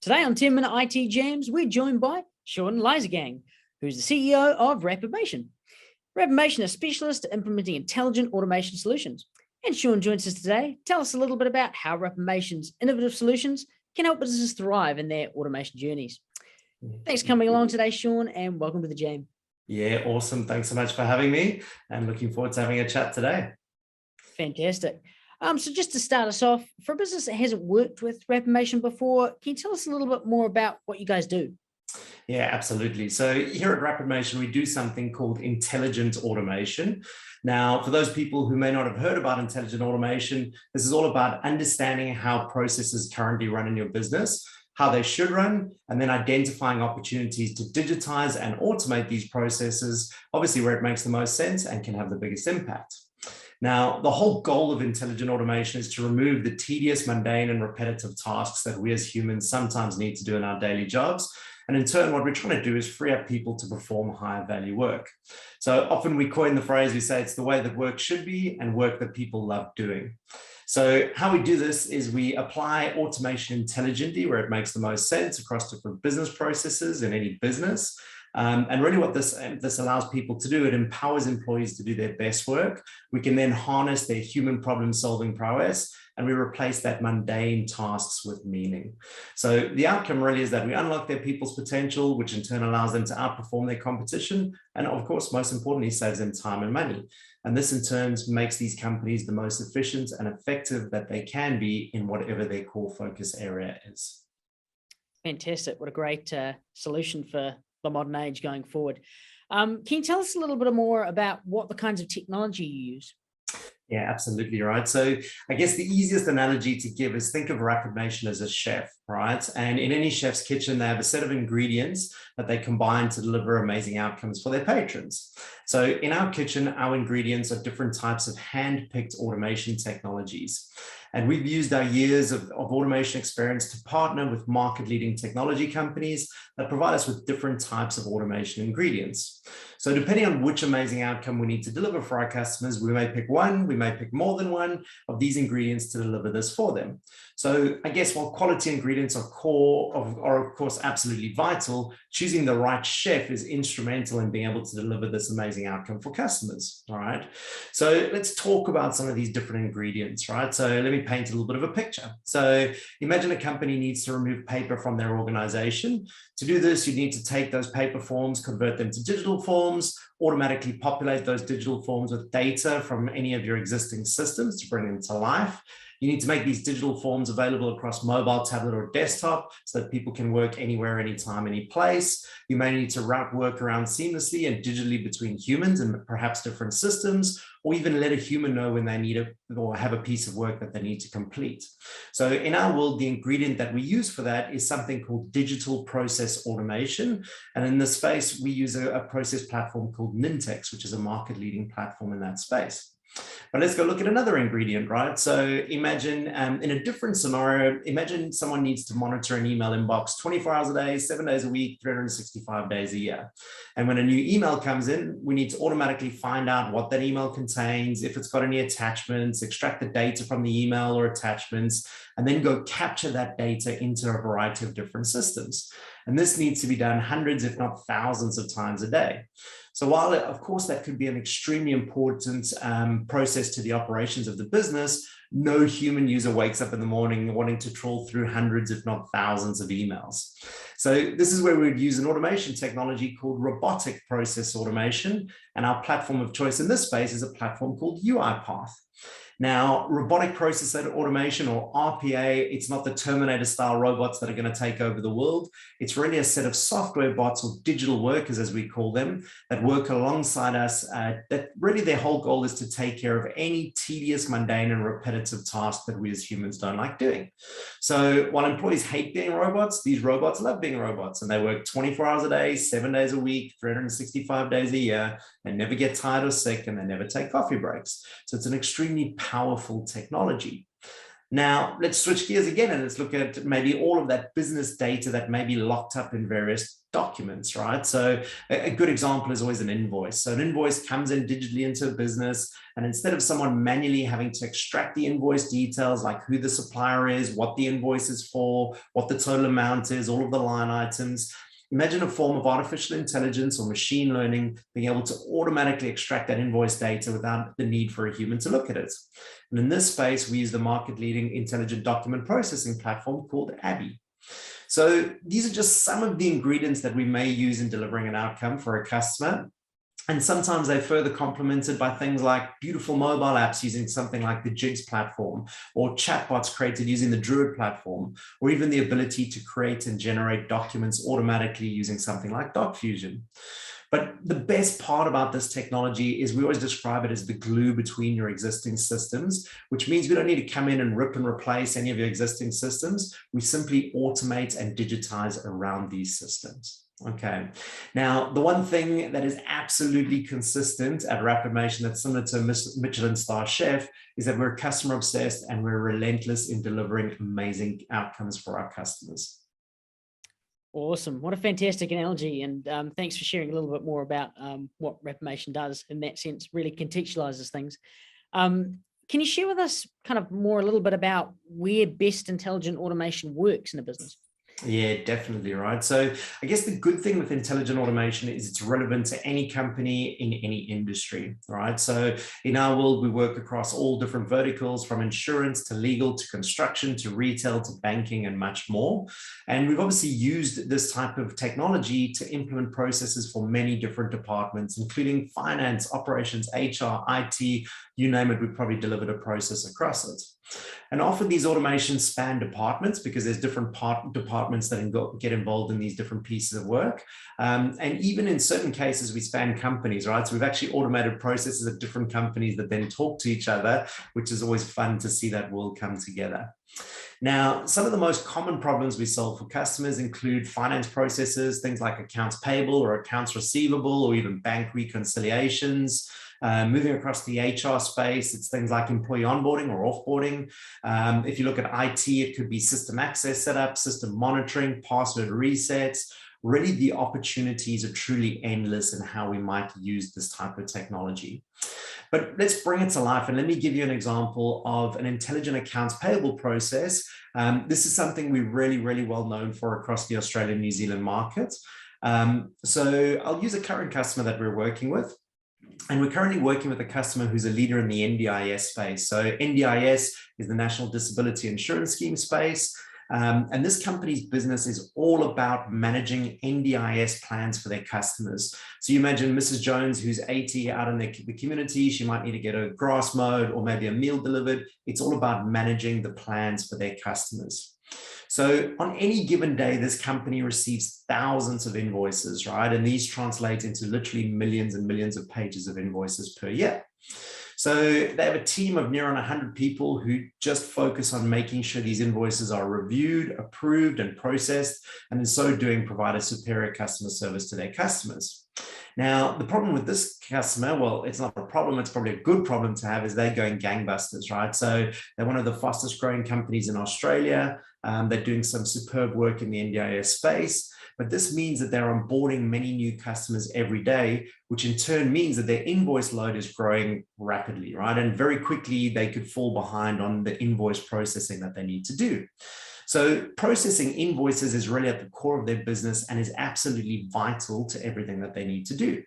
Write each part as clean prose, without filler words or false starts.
Today on 10-Minute IT Jams, we're joined by ShaunLeisegang, who's the CEO of rapidMATION. rapidMATION is a specialist at implementing intelligent automation solutions. And Shaun joins us today. Tell us a little bit about how rapidMATION's innovative solutions can help businesses thrive in their automation journeys. Thanks for coming along today, Shaun, and welcome to the Jam. Yeah, awesome. Thanks so much for having me, and looking forward to having a chat today. Fantastic. So just to start us off, for a business that hasn't worked with rapidMATION before, can you tell us a little bit more about what you guys do? Yeah, absolutely. So here at rapidMATION, we do something called intelligent automation. Now, for those people who may not have heard about intelligent automation, this is all about understanding how processes currently run in your business, how they should run, and then identifying opportunities to digitize and automate these processes, obviously where it makes the most sense and can have the biggest impact. Now, the whole goal of intelligent automation is to remove the tedious, mundane, and repetitive tasks that we as humans sometimes need to do in our daily jobs. And in turn, what we're trying to do is free up people to perform higher value work. So often we coin the phrase, we say it's the way that work should be and work that people love doing. So how we do this is we apply automation intelligently where it makes the most sense across different business processes in any business. And really what this allows people to do, it empowers employees to do their best work. We can then harness their human problem-solving prowess, and we replace that mundane tasks with meaning. So the outcome really is that we unlock their people's potential, which in turn allows them to outperform their competition. And of course, most importantly, saves them time and money. And this in turn makes these companies the most efficient and effective that they can be in whatever their core focus area is. Fantastic. What a great solution for the modern age going forward. Can you tell us a little bit more about what the kinds of technology you use? Yeah, absolutely right. So I guess the easiest analogy to give is think of rapidMATION as a chef, right? And in any chef's kitchen, they have a set of ingredients that they combine to deliver amazing outcomes for their patrons. So in our kitchen, our ingredients are different types of hand-picked automation technologies. And we've used our years of automation experience to partner with market-leading technology companies that provide us with different types of automation ingredients. So depending on which amazing outcome we need to deliver for our customers, we may pick one, we may pick more than one of these ingredients to deliver this for them. So I guess while quality ingredients are of course absolutely vital, choosing the right chef is instrumental in being able to deliver this amazing outcome for customers. All right. So let's talk about some of these different ingredients, right? So let me paint a little bit of a picture. So imagine a company needs to remove paper from their organization. To do this, you need to take those paper forms, convert them to digital forms, automatically populate those digital forms with data from any of your existing systems to bring them to life. You need to make these digital forms available across mobile, tablet, or desktop so that people can work anywhere, anytime, any place. You may need to route work around seamlessly and digitally between humans and perhaps different systems, or even let a human know when they need or have a piece of work that they need to complete. So in our world, the ingredient that we use for that is something called digital process automation. And in this space, we use a process platform called Nintex, which is a market-leading platform in that space. But let's go look at another ingredient, right? So imagine in a different scenario, imagine someone needs to monitor an email inbox 24 hours a day, 7 days a week, 365 days a year. And when a new email comes in, we need to automatically find out what that email contains, if it's got any attachments, extract the data from the email or attachments, and then go capture that data into a variety of different systems. And this needs to be done hundreds, if not thousands of times a day. So while, of course, that could be an extremely important process to the operations of the business, no human user wakes up in the morning wanting to trawl through hundreds, if not thousands of emails. So this is where we would use an automation technology called robotic process automation. And our platform of choice in this space is a platform called UiPath. Now, robotic process automation, or RPA, it's not the Terminator-style robots that are going to take over the world. It's really a set of software bots, or digital workers, as we call them, that work alongside us, that really their whole goal is to take care of any tedious, mundane, and repetitive task that we as humans don't like doing. So while employees hate being robots, these robots love being robots, and they work 24 hours a day, 7 days a week, 365 days a year. They never get tired or sick, and they never take coffee breaks. So it's an extremely powerful technology. Now, let's switch gears again and let's look at maybe all of that business data that may be locked up in various documents, right? So a good example is always an invoice. So an invoice comes in digitally into a business, and instead of someone manually having to extract the invoice details, like who the supplier is, what the invoice is for, what the total amount is, all of the line items, imagine a form of artificial intelligence or machine learning being able to automatically extract that invoice data without the need for a human to look at it. And in this space, we use the market-leading intelligent document processing platform called ABBYY. So these are just some of the ingredients that we may use in delivering an outcome for a customer. And sometimes they're further complemented by things like beautiful mobile apps using something like the Jigs platform, or chatbots created using the Druid platform, or even the ability to create and generate documents automatically using something like DocFusion. But the best part about this technology is we always describe it as the glue between your existing systems, which means we don't need to come in and rip and replace any of your existing systems. We simply automate and digitize around these systems. Okay, now the one thing that is absolutely consistent at rapidMATION that's similar to Michelin star chef is that we're customer obsessed and we're relentless in delivering amazing outcomes for our customers. Awesome. What a fantastic analogy. And thanks for sharing a little bit more about what rapidMATION does in that sense, really contextualizes things. Can you share with us kind of more a little bit about where best intelligent automation works in a business? Yeah, definitely, right? So I guess the good thing with intelligent automation is it's relevant to any company in any industry, right? So in our world, we work across all different verticals, from insurance to legal to construction to retail to banking and much more. And we've obviously used this type of technology to implement processes for many different departments, including finance, operations, HR, IT, you name it, we've probably delivered a process across it. And often these automations span departments because there's different departments that get involved in these different pieces of work. And even in certain cases, we span companies, right? So we've actually automated processes at different companies that then talk to each other, which is always fun to see that world come together. Now, some of the most common problems we solve for customers include finance processes, things like accounts payable or accounts receivable, or even bank reconciliations. Moving across the HR space, it's things like employee onboarding or offboarding. If you look at IT, it could be system access setup, system monitoring, password resets. Really, the opportunities are truly endless in how we might use this type of technology. But let's bring it to life, and let me give you an example of an intelligent accounts payable process. This is something we're really well known for across the Australian, New Zealand market. So I'll use a current customer that we're working with. And we're currently working with a customer who's a leader in the NDIS space. So NDIS is the National Disability Insurance Scheme space. And this company's business is all about managing NDIS plans for their customers. So you imagine Mrs. Jones, who's 80, out in the community, she might need to get a grass mowed or maybe a meal delivered. It's all about managing the plans for their customers. So on any given day, this company receives thousands of invoices, right? And these translate into literally millions and millions of pages of invoices per year. So they have a team of near on 100 people who just focus on making sure these invoices are reviewed, approved, and processed, and in so doing, provide a superior customer service to their customers. Now, the problem with this customer, well, it's not a problem, it's probably a good problem to have, is they're going gangbusters, right? So they're one of the fastest growing companies in Australia. They're doing some superb work in the NDIS space, but this means that they're onboarding many new customers every day, which in turn means that their invoice load is growing rapidly, right? And very quickly, they could fall behind on the invoice processing that they need to do. So processing invoices is really at the core of their business and is absolutely vital to everything that they need to do.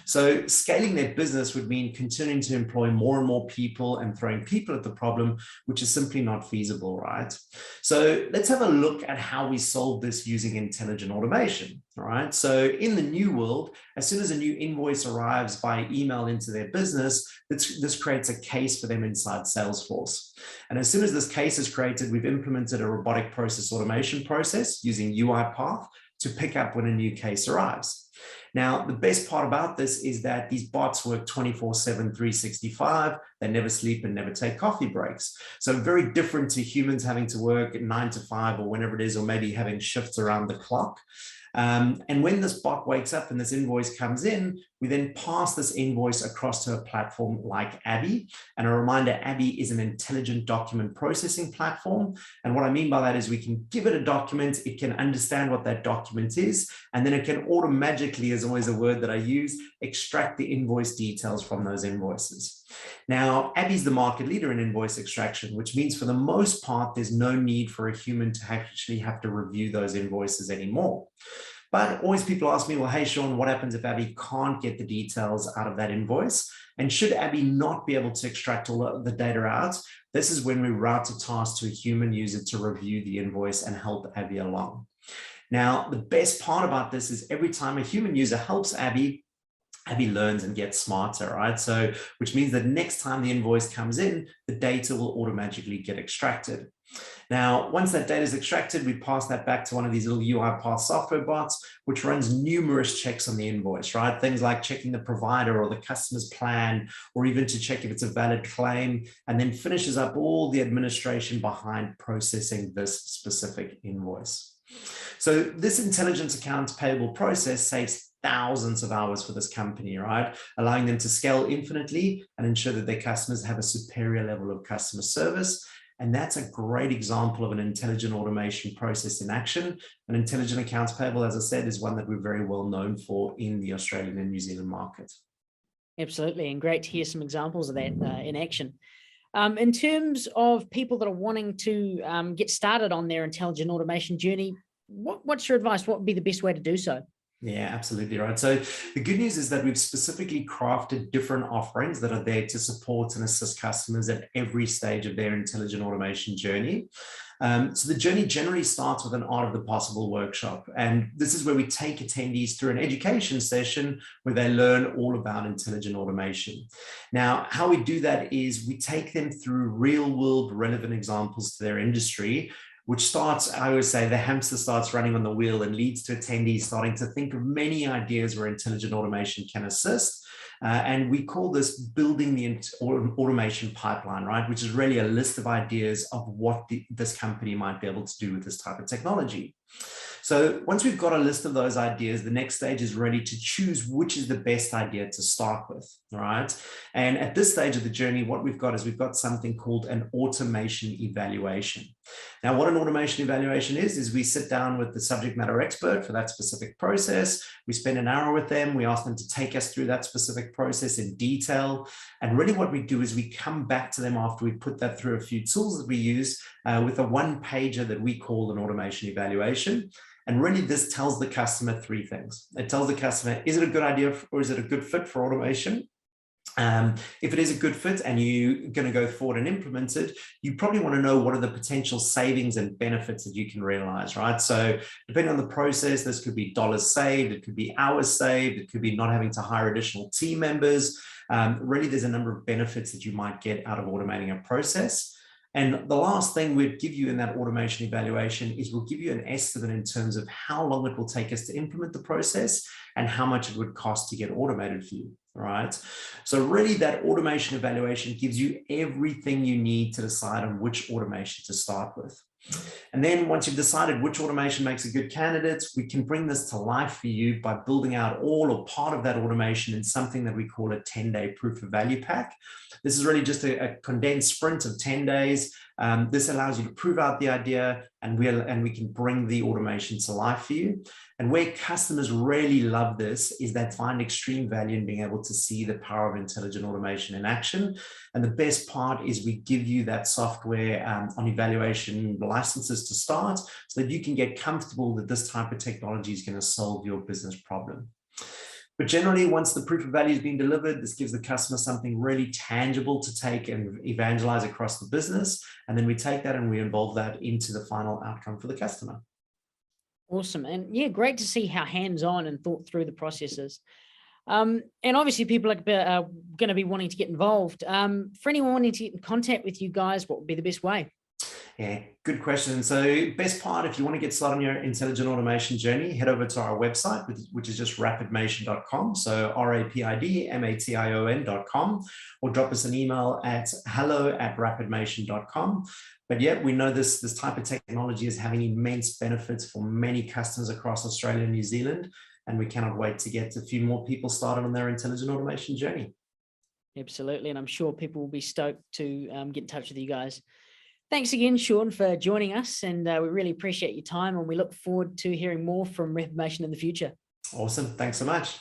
So scaling their business would mean continuing to employ more and more people and throwing people at the problem, which is simply not feasible, right? So let's have a look at how we solve this using intelligent automation, right? So in the new world, as soon as a new invoice arrives by email into their business, this creates a case for them inside Salesforce. And as soon as this case is created, we've implemented a robotic process automation process using UiPath to pick up when a new case arrives. Now, the best part about this is that these bots work 24/7, 365. They never sleep and never take coffee breaks. So very different to humans having to work 9 to 5 or whenever it is, or maybe having shifts around the clock. And when this bot wakes up and this invoice comes in, we then pass this invoice across to a platform like ABBYY. And a reminder, ABBYY is an intelligent document processing platform. And what I mean by that is we can give it a document, it can understand what that document is, and then it can automatically, is always a word that I use, extract the invoice details from those invoices. Now, ABBYY is the market leader in invoice extraction, which means for the most part, there's no need for a human to actually have to review those invoices anymore. But always people ask me, well, hey, Shaun, what happens if ABBYY can't get the details out of that invoice? And should ABBYY not be able to extract all of the data out? This is when we route a task to a human user to review the invoice and help ABBYY along. Now, the best part about this is every time a human user helps ABBYY, ABBYY learns and gets smarter, right? So, which means that next time the invoice comes in, the data will automatically get extracted. Now, once that data is extracted, we pass that back to one of these little UiPath software bots, which runs numerous checks on the invoice, right? Things like checking the provider or the customer's plan, or even to check if it's a valid claim, and then finishes up all the administration behind processing this specific invoice. So this intelligent accounts payable process saves thousands of hours for this company, right? Allowing them to scale infinitely and ensure that their customers have a superior level of customer service. And that's a great example of an intelligent automation process in action. An intelligent accounts payable, as I said, is one that we're very well known for in the Australian and New Zealand market. Absolutely. And great to hear some examples of that in action. In terms of people that are wanting to get started on their intelligent automation journey, what's your advice? What would be the best way to do so? Yeah, absolutely right. So the good news is that we've specifically crafted different offerings that are there to support and assist customers at every stage of their intelligent automation journey. So the journey generally starts with an Art of the Possible workshop. And this is where we take attendees through an education session where they learn all about intelligent automation. Now, how we do that is we take them through real world relevant examples to their industry, which starts, I always say, the hamster starts running on the wheel and leads to attendees starting to think of many ideas where intelligent automation can assist. And we call this building the automation pipeline, right? Which is really a list of ideas of what this company might be able to do with this type of technology. So once we've got a list of those ideas, the next stage is really to choose which is the best idea to start with, all right? And at this stage of the journey, what we've got is we've got something called an automation evaluation. Now, what an automation evaluation is we sit down with the subject matter expert for that specific process. We spend an hour with them. We ask them to take us through that specific process in detail. And really what we do is we come back to them after we put that through a few tools that we use with a one-pager that we call an automation evaluation. And really this tells the customer three things. It tells the customer, is it a good idea or is it a good fit for automation? If it is a good fit and you're going to go forward and implement it, you probably want to know what are the potential savings and benefits that you can realize, right? So depending on the process, this could be dollars saved, it could be hours saved, it could be not having to hire additional team members. Really, there's a number of benefits that you might get out of automating a process. And the last thing we'd give you in that automation evaluation is we'll give you an estimate in terms of how long it will take us to implement the process and how much it would cost to get automated for you, right? So really that automation evaluation gives you everything you need to decide on which automation to start with. And then once you've decided which automation makes a good candidate, we can bring this to life for you by building out all or part of that automation in something that we call a 10-day proof of value pack. This is really just a condensed sprint of 10 days. This allows you to prove out the idea and we can bring the automation to life for you. And where customers really love this is they find extreme value in being able to see the power of intelligent automation in action. And the best part is we give you that software on evaluation licenses to start so that you can get comfortable that this type of technology is going to solve your business problem. But generally, once the proof of value has been delivered, this gives the customer something really tangible to take and evangelize across the business. And then we take that and we involve that into the final outcome for the customer. Awesome. And yeah, great to see how hands-on and thought through the processes. And obviously people are going to be wanting to get involved. For anyone wanting to get in contact with you guys, what would be the best way? Yeah, good question. So best part, if you want to get started on your intelligent automation journey, head over to our website, which is just rapidMATION.com. So rapidMATION.com, or drop us an email at hello@rapidMATION.com. But yeah, we know this type of technology is having immense benefits for many customers across Australia and New Zealand, and we cannot wait to get a few more people started on their intelligent automation journey. Absolutely. And I'm sure people will be stoked to get in touch with you guys. Thanks again, Shaun, for joining us. And we really appreciate your time, and we look forward to hearing more from RapidMATION in the future. Awesome. Thanks so much.